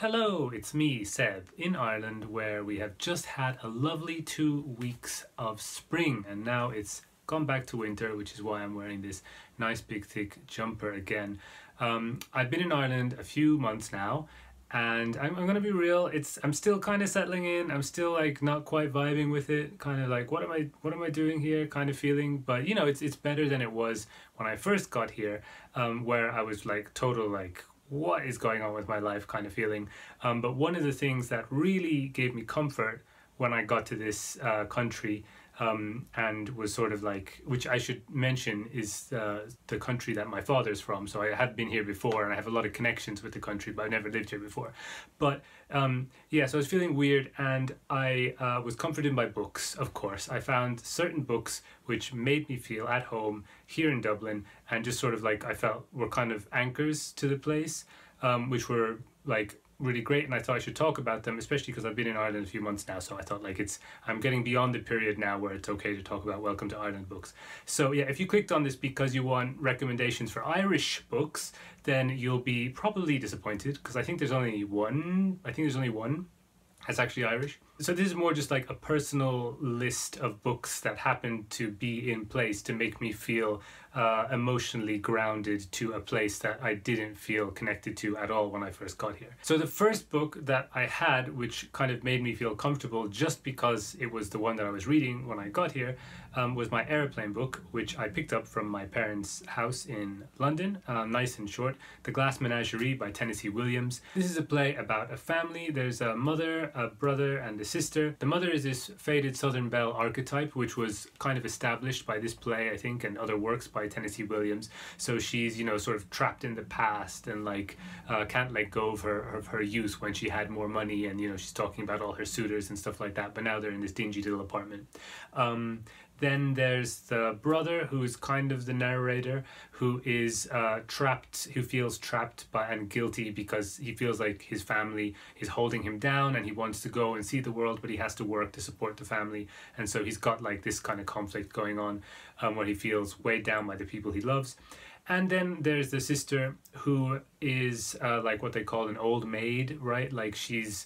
Hello, it's me, Seb, in Ireland, where we have just had a lovely 2 weeks of spring, and now it's gone back to winter, which is why I'm wearing this nice big thick jumper again. I've been in Ireland a few months now, and I'm gonna be real, I'm still kind of settling in. I'm still like not quite vibing with it, kind of like what am I doing here kind of feeling. But you know, it's better than it was when I first got here, where I was like total like, what is going on with my life kind of feeling. But one of the things that really gave me comfort when I got to this country, and was sort of like, which I should mention is the country that my father's from. So I have been here before and I have a lot of connections with the country, but I've never lived here before. But yeah, so I was feeling weird, and I was comforted by books, of course. I found certain books which made me feel at home here in Dublin, and just sort of like I felt were kind of anchors to the place, which were like really great, and I thought I should talk about them, especially because I've been in Ireland a few months now, so I thought like I'm getting beyond the period now where it's okay to talk about Welcome to Ireland books. So yeah, if you clicked on this because you want recommendations for Irish books, then you'll be probably disappointed, because I think there's only one that's actually Irish. So this is more just like a personal list of books that happen to be in place to make me feel emotionally grounded to a place that I didn't feel connected to at all when I first got here. So the first book that I had, which kind of made me feel comfortable just because it was the one that I was reading when I got here, was my aeroplane book, which I picked up from my parents' house in London, nice and short, The Glass Menagerie by Tennessee Williams. This is a play about a family. There's a mother, a brother, and a sister. The mother is this faded Southern belle archetype, which was kind of established by this play, I think, and other works by Tennessee Williams. So she's, you know, sort of trapped in the past and like can't let go of her youth when she had more money, and you know, she's talking about all her suitors and stuff like that, but now they're in this dingy little apartment. Then there's the brother, who's kind of the narrator, who is trapped, who feels trapped by and guilty because he feels like his family is holding him down, and he wants to go and see the world, but he has to work to support the family. And so he's got like this kind of conflict going on, where he feels weighed down by the people he loves. And then there's the sister, who is like what they call an old maid, right? Like she's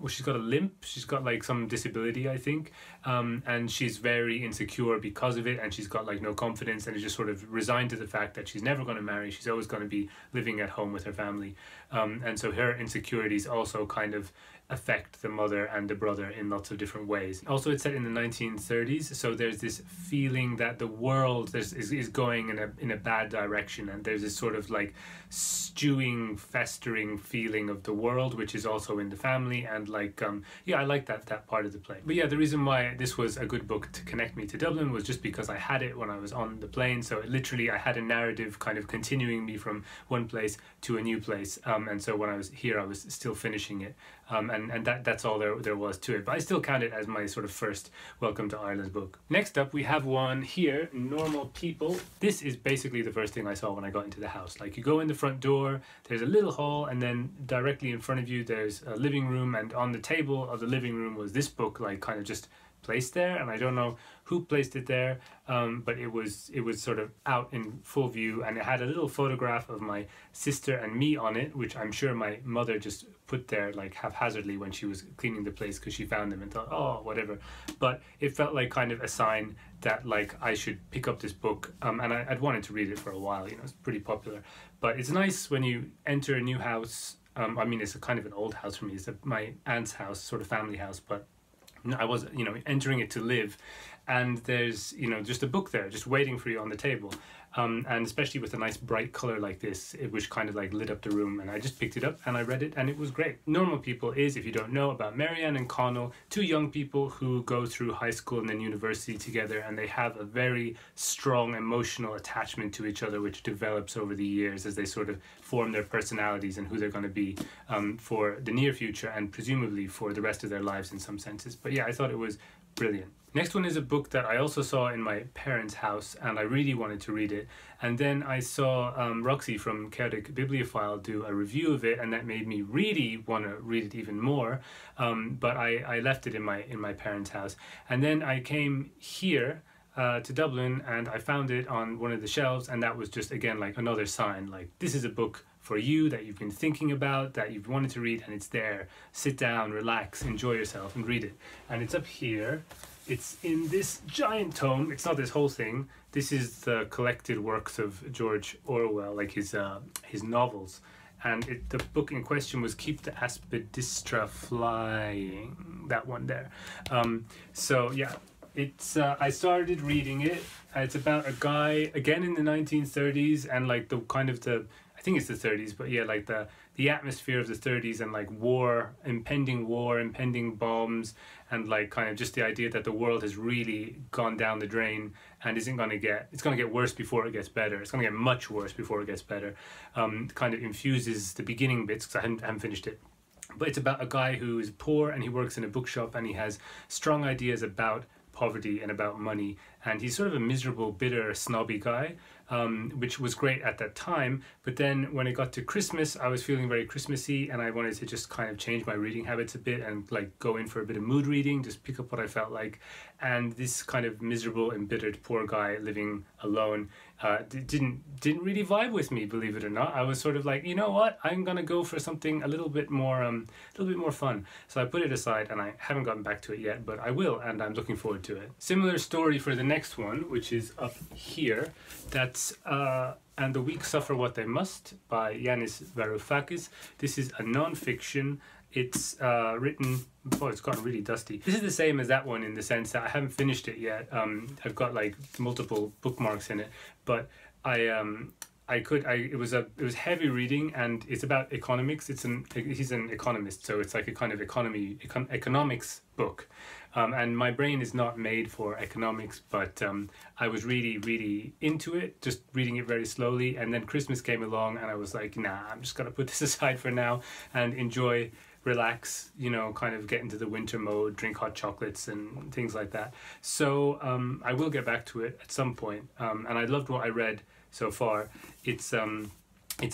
she's got a limp, she's got like some disability, I think, and she's very insecure because of it, and she's got like no confidence, and is just sort of resigned to the fact that she's never going to marry, she's always going to be living at home with her family, and so her insecurities also kind of affect the mother and the brother in lots of different ways. Also, it's set in the 1930s, so there's this feeling that the world is going in a bad direction, and there's this sort of like stewing, festering feeling of the world, which is also in the family, and like yeah, I like that part of the play. But yeah, the reason why this was a good book to connect me to Dublin was just because I had it when I was on the plane. So literally I had a narrative kind of continuing me from one place to a new place, and so when I was here I was still finishing it, and that's all there was to it. But I still count it as my sort of first Welcome to Ireland book. Next up we have one here, Normal People. This is basically the first thing I saw when I got into the house. Like, you go in the front door, there's a little hall, and then directly in front of you there's a living room, and on the table of the living room was this book, like kind of just placed there, and I don't know who placed it there, but it was sort of out in full view, and it had a little photograph of my sister and me on it, which I'm sure my mother just put there like haphazardly when she was cleaning the place, because she found them and thought, oh, whatever. But it felt like kind of a sign that like I should pick up this book, and I'd wanted to read it for a while, you know, it's pretty popular. But it's nice when you enter a new house. I mean, it's a kind of an old house for me. It's my aunt's house, sort of family house, but I was, you know, entering it to live, and there's, you know, just a book there just waiting for you on the table, and especially with a nice bright color like this, which kind of like lit up the room, and I just picked it up and I read it, and it was great. Normal People is, if you don't know, about Marianne and Connell, two young people who go through high school and then university together, and they have a very strong emotional attachment to each other, which develops over the years as they sort of form their personalities and who they're going to be for the near future, and presumably for the rest of their lives in some senses. But yeah, I thought it was brilliant. Next one is a book that I also saw in my parents' house, and I really wanted to read it. And then I saw Roxie from Chaotic Bibliophile do a review of it, and that made me really want to read it even more. But I left it in my parents' house. And then I came here to Dublin, and I found it on one of the shelves, and that was just, again, like another sign, like this is a book for you, that you've been thinking about, that you've wanted to read, and it's there. Sit down, relax, enjoy yourself, and read it. And it's up here. It's in this giant tome. It's not this whole thing. This is the collected works of George Orwell, like his novels. And the book in question was Keep the Aspidistra Flying, that one there. So yeah, it's I started reading it. It's about a guy, again in the 1930s, and like the kind of the, I think it's the 30s, but yeah, like the atmosphere of the 30s, and like war, impending bombs, and like kind of just the idea that the world has really gone down the drain and it's going to get worse before it gets better. It's going to get much worse before it gets better. Kind of infuses the beginning bits, because I haven't finished it. But it's about a guy who is poor and he works in a bookshop, and he has strong ideas about poverty and about money, and he's sort of a miserable, bitter, snobby guy, which was great at that time. But then when it got to Christmas, I was feeling very Christmassy, and I wanted to just kind of change my reading habits a bit and like go in for a bit of mood reading, just pick up what I felt like. And this kind of miserable, embittered, poor guy living alone didn't really vibe with me, believe it or not. I was sort of like, you know what, I'm gonna go for something a little bit more fun. So I put it aside, and I haven't gotten back to it yet, but I will, and I'm looking forward to it. Similar story for the next one, which is up here. That's And the Weak Suffer What They Must by Yanis Varoufakis. This is a non-fiction. It's written, it's gotten really dusty. This is the same as that one in the sense that I haven't finished it yet. I've got like multiple bookmarks in it, but it was heavy reading, and it's about economics. He's an economist, so it's like a kind of economics book. And my brain is not made for economics, but I was really into it, just reading it very slowly. And then Christmas came along, and I was like, nah, I'm just gonna put this aside for now and enjoy, relax, you know, kind of get into the winter mode, drink hot chocolates and things like that. So I will get back to it at some point. And I loved what I read so far. It's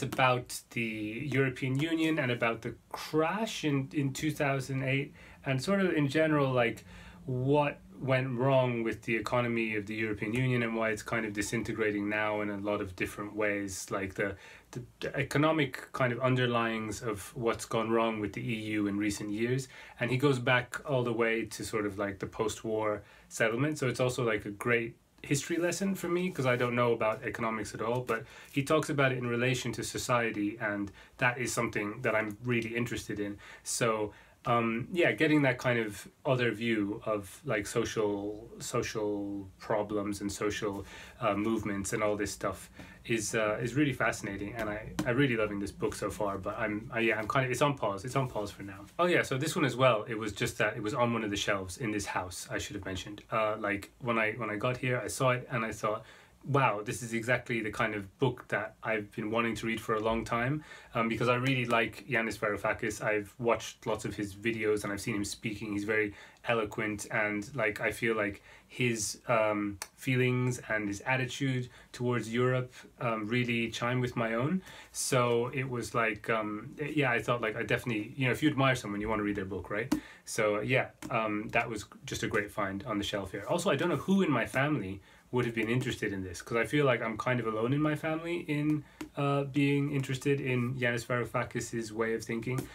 about the European Union and about the crash in 2008, and sort of in general, like what went wrong with the economy of the European Union and why it's kind of disintegrating now in a lot of different ways, like the economic kind of underlyings of what's gone wrong with the EU in recent years. And he goes back all the way to sort of like the post-war settlement. So it's also like a great history lesson for me, because I don't know about economics at all, but he talks about it in relation to society, and that is something that I'm really interested in. So yeah, getting that kind of other view of like social problems and social movements and all this stuff is really fascinating, and I'm really loving this book so far. But I'm kind of, it's on pause for now. Oh yeah, so this one as well, it was just that it was on one of the shelves in this house. I should have mentioned, like when I got here, I saw it and I thought, wow, this is exactly the kind of book that I've been wanting to read for a long time, because I really like Yanis Varoufakis. I've watched lots of his videos and I've seen him speaking. He's very eloquent, and like I feel like his feelings and his attitude towards Europe really chime with my own. So it was like, yeah, I thought like I definitely, you know, if you admire someone, you want to read their book, right? So yeah, that was just a great find on the shelf here. Also, I don't know who in my family would have been interested in this, because I feel like I'm kind of alone in my family in being interested in Yanis Varoufakis' way of thinking.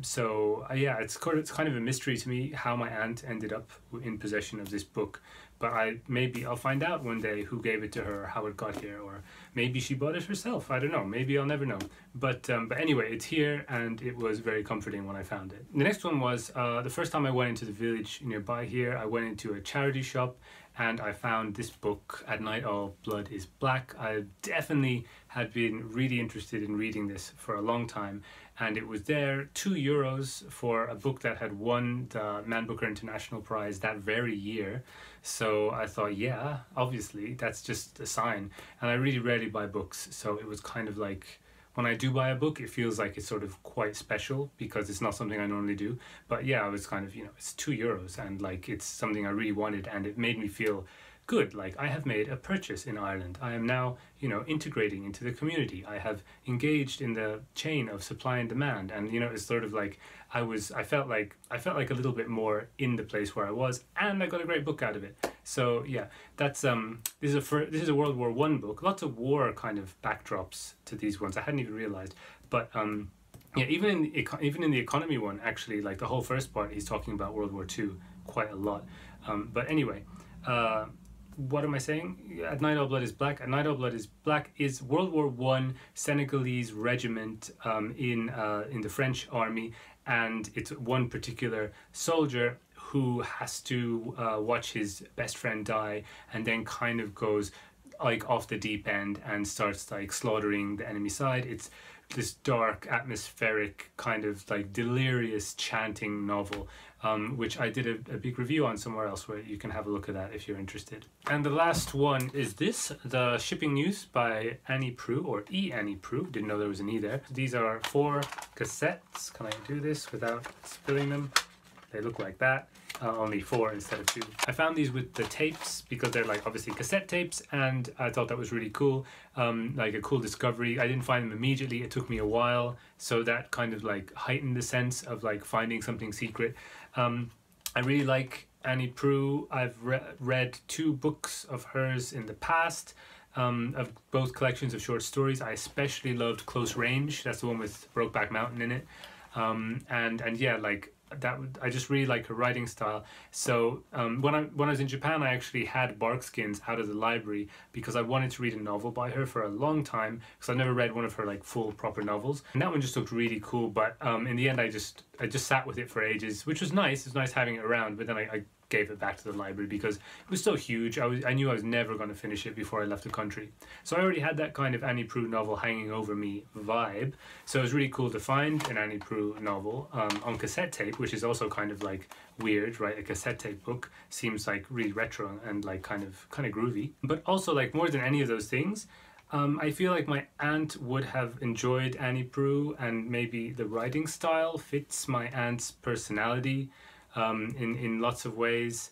So yeah, it's kind of a mystery to me how my aunt ended up in possession of this book. But maybe I'll find out one day who gave it to her, or how it got here, or maybe she bought it herself. I don't know. Maybe I'll never know. But anyway, it's here, and it was very comforting when I found it. The next one was the first time I went into the village nearby here. I went into a charity shop, and I found this book, At Night All Blood is Black. I definitely had been really interested in reading this for a long time, and it was there, €2 for a book that had won the Man Booker International Prize that very year. So I thought, yeah, obviously, that's just a sign. And I really rarely buy books, so it was kind of like, when I do buy a book, it feels like it's sort of quite special, because it's not something I normally do. But yeah, I was kind of, you know, it's €2, and like it's something I really wanted, and it made me feel good. Like, I have made a purchase in Ireland. I am now, you know, integrating into the community. I have engaged in the chain of supply and demand, and you know, it's sort of like I felt like a little bit more in the place where I was, and I got a great book out of it. So yeah, that's this is a World War One book. Lots of war kind of backdrops to these ones. I hadn't even realized, but yeah, even in the economy one, actually, like the whole first part, he's talking about World War Two quite a lot. But anyway, what am I saying? At Night All Blood is Black. At Night All Blood is Black is World War One Senegalese regiment in the French army, and it's one particular soldier who has to watch his best friend die, and then kind of goes like off the deep end and starts like slaughtering the enemy side. It's this dark, atmospheric, kind of like delirious chanting novel, which I did a big review on somewhere else, where you can have a look at that if you're interested. And the last one is this, The Shipping News by Annie Proulx, or E. Annie Proulx. Didn't know there was an E there. These are 4 cassettes. Can I do this without spilling them? They look like that. Only 4 instead of 2. I found these with the tapes because they're like obviously cassette tapes, and I thought that was really cool, like a cool discovery. I didn't find them immediately, it took me a while, so that kind of like heightened the sense of like finding something secret. I really like Annie Proulx. I've read 2 books of hers in the past, of both collections of short stories. I especially loved Close Range. That's the one with Brokeback Mountain in it, and yeah, like I just really like her writing style. So when I was in Japan, I actually had Barkskins out of the library because I wanted to read a novel by her for a long time, because I've never read one of her like full proper novels, and that one just looked really cool. But in the end, I just sat with it for ages, which was nice. It was nice having it around, but then I gave it back to the library because it was so huge. I knew I was never going to finish it before I left the country. So I already had that kind of Annie Proulx novel hanging over me vibe. So it was really cool to find an Annie Proulx novel on cassette tape, which is also kind of like weird, right? A cassette tape book seems like really retro and like kind of groovy. But also, like, more than any of those things, I feel like my aunt would have enjoyed Annie Proulx, and maybe the writing style fits my aunt's personality in lots of ways,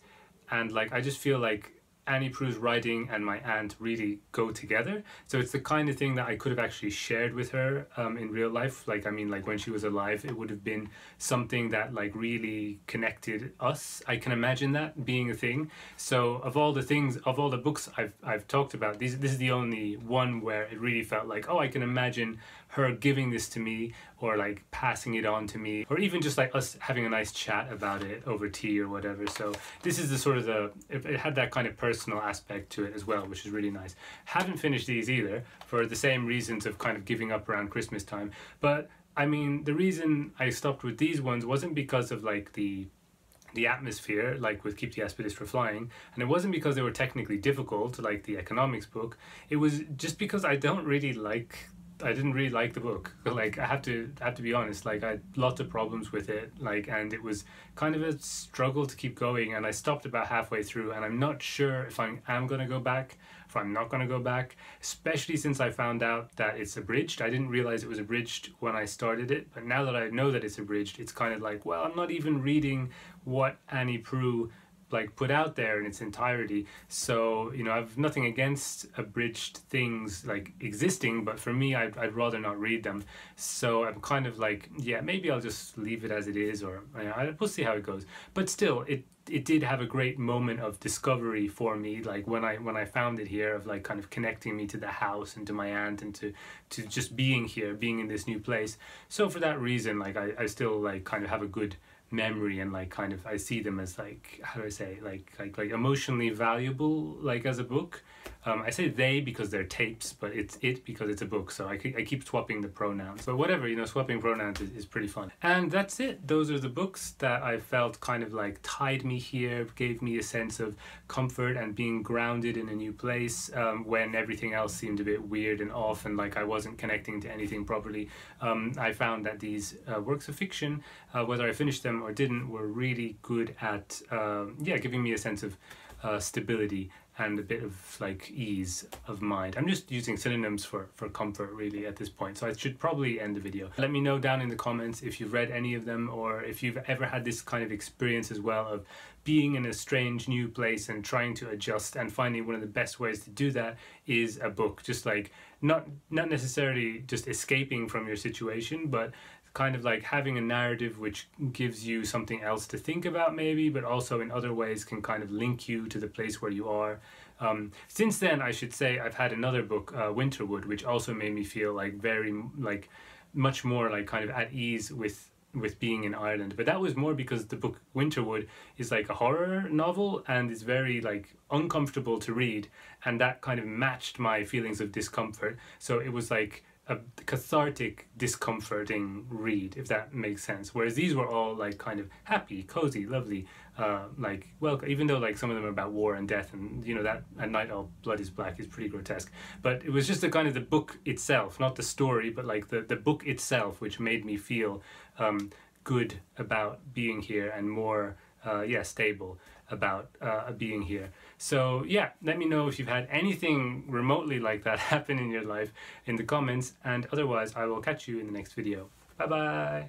and like I just feel like Annie Proulx's writing and my aunt really go together. So it's the kind of thing that I could have actually shared with her in real life. Like, I mean, like when she was alive, it would have been something that like really connected us. I can imagine that being a thing. So of all the things, of all the books I've talked about, this is the only one where it really felt like, oh, I can imagine her giving this to me, or like passing it on to me, or even just like us having a nice chat about it over tea or whatever. So this is the sort of it had that kind of personal aspect to it as well, which is really nice. Haven't finished these either, for the same reasons of kind of giving up around Christmas time. But I mean, the reason I stopped with these ones wasn't because of like the atmosphere, like with Keep the Aspidistra Flying, and it wasn't because they were technically difficult, like the economics book. It was just because I didn't really like the book. Like, I have to be honest, like I had lots of problems with it, like, and it was kind of a struggle to keep going, and I stopped about halfway through, and I'm not sure if I am going to go back, if I'm not going to go back, especially since I found out that it's abridged. I didn't realize it was abridged when I started it, but now that I know that it's abridged, it's kind of like, well, I'm not even reading what Annie Proulx like put out there in its entirety. So, you know, I've nothing against abridged things like existing, but for me, I'd rather not read them. So I'm kind of like, yeah, maybe I'll just leave it as it is, or we'll see how it goes. But still, it did have a great moment of discovery for me, like when I found it here, of like kind of connecting me to the house and to my aunt, and to just being here, being in this new place. So for that reason, like I still like kind of have a good memory, and like kind of I see them as like, how do I say, like emotionally valuable, like as a book. I say they because they're tapes, but it's because it's a book, so I keep swapping the pronouns. But whatever, you know, swapping pronouns is pretty fun. And that's it. Those are the books that I felt kind of like tied me here, gave me a sense of comfort and being grounded in a new place, when everything else seemed a bit weird and off, and like I wasn't connecting to anything properly. I found that these works of fiction, whether I finished them or didn't, were really good at giving me a sense of stability and a bit of like ease of mind. I'm just using synonyms for comfort really at this point, so I should probably end the video. Let me know down in the comments if you've read any of them, or if you've ever had this kind of experience as well, of being in a strange new place and trying to adjust, and finding one of the best ways to do that is a book. Just like not necessarily just escaping from your situation, but kind of like having a narrative which gives you something else to think about maybe, but also in other ways can kind of link you to the place where you are. Since then, I should say, I've had another book, Winterwood, which also made me feel like very, like much more like kind of at ease with being in Ireland. But that was more because the book Winterwood is like a horror novel and is very like uncomfortable to read, and that kind of matched my feelings of discomfort. So it was like a cathartic, discomforting read, if that makes sense. Whereas these were all like kind of happy, cozy, lovely, like, well, even though like some of them are about war and death, and you know that At Night All Blood is Black is pretty grotesque. But it was just the kind of the book itself, not the story, but like the book itself, which made me feel good about being here and more stable about being here. So yeah, let me know if you've had anything remotely like that happen in your life in the comments, and otherwise I will catch you in the next video. Bye bye.